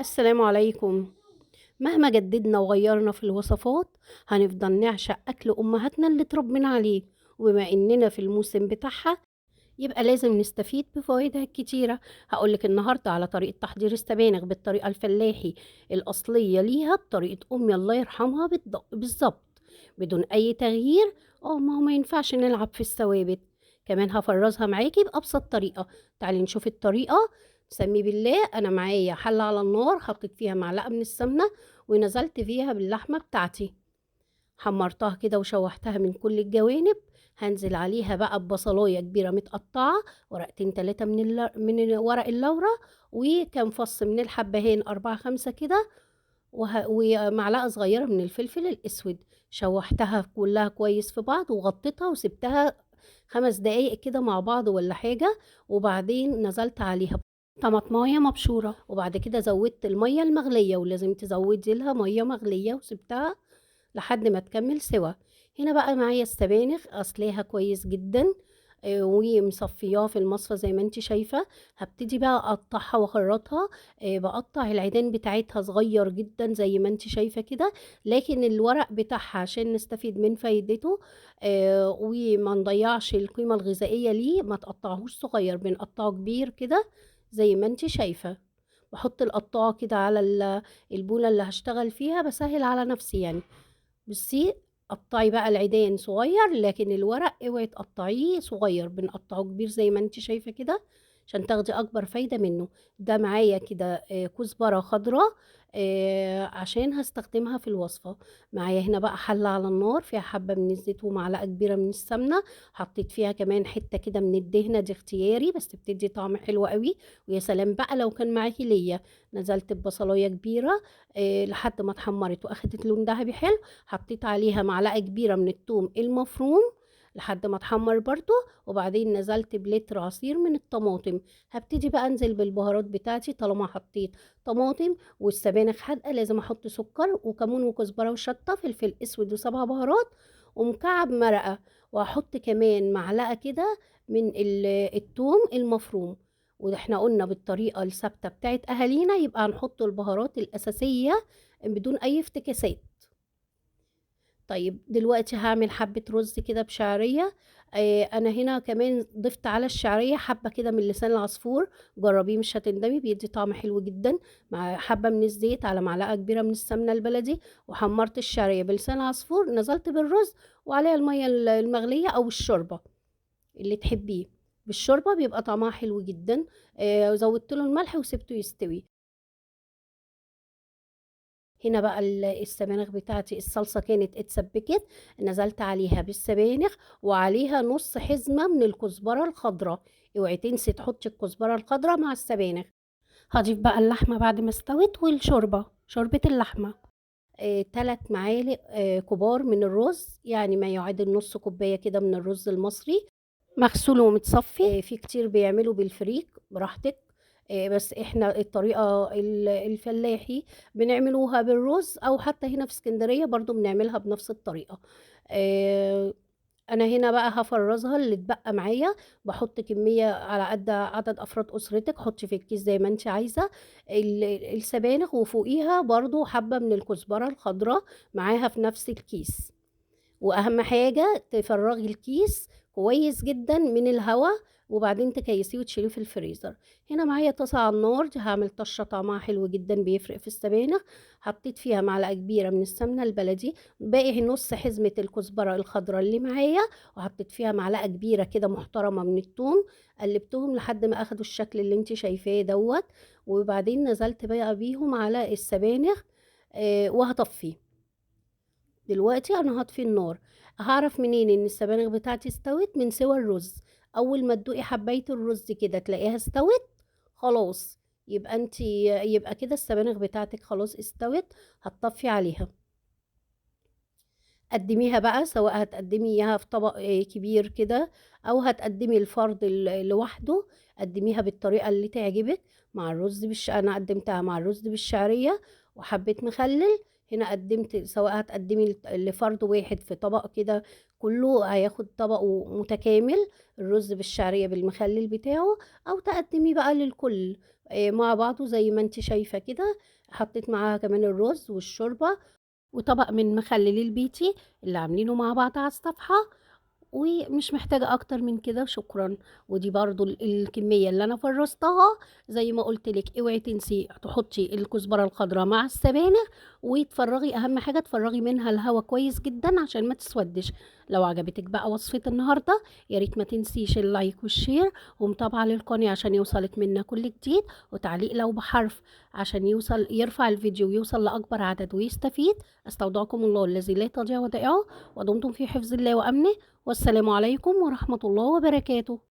السلام عليكم. مهما جددنا وغيرنا في الوصفات هنفضل نعشق أكل أمهاتنا اللي اتربينا عليه، وبما إننا في الموسم بتاعها يبقى لازم نستفيد بفوائدها الكتيرة. هقولك النهاردة على طريقة تحضير السبانخ بالطريقة الفلاحي الأصلية ليها بطريقة أمي الله يرحمها بالظبط، بدون أي تغيير. ما هو ما ينفعش نلعب في الثوابت. كمان هفرزها معاكي بأبسط طريقة. تعالي نشوف الطريقة. سمي بالله. أنا معايا حلة على النار، حطيت فيها معلقة من السمنة ونزلت فيها باللحمة بتاعتي، حمرتها كده وشوحتها من كل الجوانب. هنزل عليها بقى ببصلايه كبيره متقطعه، ورقتين تلاتة من ورق اللورة، وكام فص من الحبهان أربعة خمسة كده، ومعلقة صغيرة من الفلفل الأسود. شوحتها كلها كويس في بعض وغطيتها وسبتها 5 دقايق كده مع بعض ولا حاجة. وبعدين نزلت عليها طماطمايه مبشورة، وبعد كده زودت المية المغلية، ولازم تزودي لها مية مغلية، وسبتها لحد ما تكمل سوا. هنا بقى معايا السبانخ غسلاها كويس جدا، ومصفياها في المصفى زي ما انت شايفة. هبتدي بقى اقطعها واخرطها. بقطع العيدان بتاعتها صغير جدا زي ما انت شايفة كده، لكن الورق بتاعها عشان نستفيد من فايدته وما نضيعش القيمة الغذائية ليه، ما تقطعهوش صغير، بنقطعه كبير كده زي ما انت شايفة. بحط القطاعة كده على البولة اللي هشتغل فيها، بسهل على نفسي يعني. بصي، قطعي بقى العيدان صغير، لكن الورق اوعي تقطعيه صغير، بنقطعه كبير زي ما انت شايفة كده عشان تاخدي اكبر فايدة منه. ده معايا كده كزبرة خضراء عشان هستخدمها في الوصفة. معايا هنا بقى حلة على النار فيها حبة من الزيت ومعلقة كبيرة من السمنة. حطيت فيها كمان حتة كده من الدهنة، دي اختياري بس بتدي طعم حلو قوي. ويا سلام بقى لو كان معاكي ليا. نزلت ببصلاية كبيرة لحد ما اتحمرت واخدت لون ذهبي حلو. حطيت عليها معلقة كبيرة من الثوم المفروم لحد ما اتحمر برضو. وبعدين نزلت بلتر عصير من الطماطم. هبتدي بقى انزل بالبهارات بتاعتي. طالما حطيت طماطم والسبانخ حادقة لازم احط سكر وكمون وكزبرة وشطة فلفل اسود وسبع بهارات ومكعب مرقة. وهحط كمان معلقة كده من الثوم المفروم. واحنا قلنا بالطريقة الثابتة بتاعت اهالينا، يبقى هنحط البهارات الاساسية بدون اي افتكاسات. طيب دلوقتي هعمل حبة رز كده بشعرية. انا هنا كمان ضفت على الشعرية حبة كده من لسان العصفور. جربيه مش هتندمي، بيدي طعم حلو جدا. مع حبة من الزيت على معلقة كبيرة من السمنة البلدي. وحمرت الشعرية بلسان العصفور، نزلت بالرز وعليها المية المغلية او الشوربة اللي تحبيه. بالشوربة بيبقى طعمها حلو جدا. وزودت له الملح وسبته يستوي. هنا بقى السبانخ بتاعتي الصلصة كانت اتسبكت. نزلت عليها بالسبانخ وعليها نص حزمة من الكزبرة الخضراء. اوعي تنسي تحطي الكزبرة الخضراء مع السبانخ. هضيف بقى اللحمة بعد ما استوت والشوربة، شوربة اللحمة. 3 معالق كبار من الرز، يعني ما يعادل نص كوباية كده من الرز المصري مغسول ومتصفي. في كتير بيعملوا بالفريك، براحتك. بس احنا الطريقة الفلاحي بنعملوها بالرز، او حتى هنا في اسكندرية برضو بنعملها بنفس الطريقة. آه، انا هنا بقى هفرزها اللي اتبقى معايا. بحط كمية على قد عدد افراد اسرتك، حطي في الكيس زي ما انت عايزة. السبانخ وفوقيها برضو حبة من الكزبرة الخضراء معاها في نفس الكيس. واهم حاجة تفرغي الكيس كويس جدا من الهواء، وبعدين تكيسيه وتشيليه في الفريزر. هنا معايا طاسة على النار، دي هعمل طشة طعمها حلو جدا بيفرق في السبانخ. حطيت فيها معلقة كبيرة من السمنة البلدي، باقي نص حزمة الكزبرة الخضراء اللي معايا. وحطيت فيها معلقة كبيرة كده محترمة من الثوم. قلبتهم لحد ما اخدوا الشكل اللي انت شايفاه دوت. وبعدين نزلت بقى بيهم على السبانخ وهطفيه. دلوقتي انا هطفي النار. هعرف منين ان السبانخ بتاعتي استوت؟ من سوى الرز. اول ما تدوقي حبايه الرز كده تلاقيها استوت، خلاص يبقى كده السبانخ بتاعتك خلاص استوت. هتطفي عليها. قدميها بقى، سواء هتقدميها في طبق كبير كده، او هتقدمي الفرد لوحده. قدميها بالطريقه اللي تعجبك. مع الرز انا قدمتها مع الرز بالشعريه وحبيت مخلل. هنا قدمت، سواء هتقدمي لفرد واحد في طبق كده كله هياخد طبقه متكامل، الرز بالشعرية بالمخلل بتاعه، او تقدمي بقى للكل مع بعضه زي ما انت شايفة كده. حطيت معاها كمان الرز والشوربة وطبق من مخلل البيتي اللي عاملينه مع بعض على الصفحة، ومش محتاجة اكتر من كده، شكرا. ودي برضو الكمية اللي انا فرستها. زي ما قلت لك اوعي تنسي تحطي الكزبرة الخضراء مع السبانخ، وتفرغي، اهم حاجة تفرغي منها الهواء كويس جدا عشان ما تسودش. لو عجبتك بقى وصفة النهاردة، يا ريت ما تنسيش اللايك والشير ومتابعة للقناة عشان يوصلك منا كل جديد، وتعليق لو بحرف عشان يرفع الفيديو ويوصل لأكبر عدد ويستفيد. استودعكم الله الذي لا تضيع ودائعه، ودمتم في حفظ الله وأمنه. والسلام عليكم ورحمة الله وبركاته.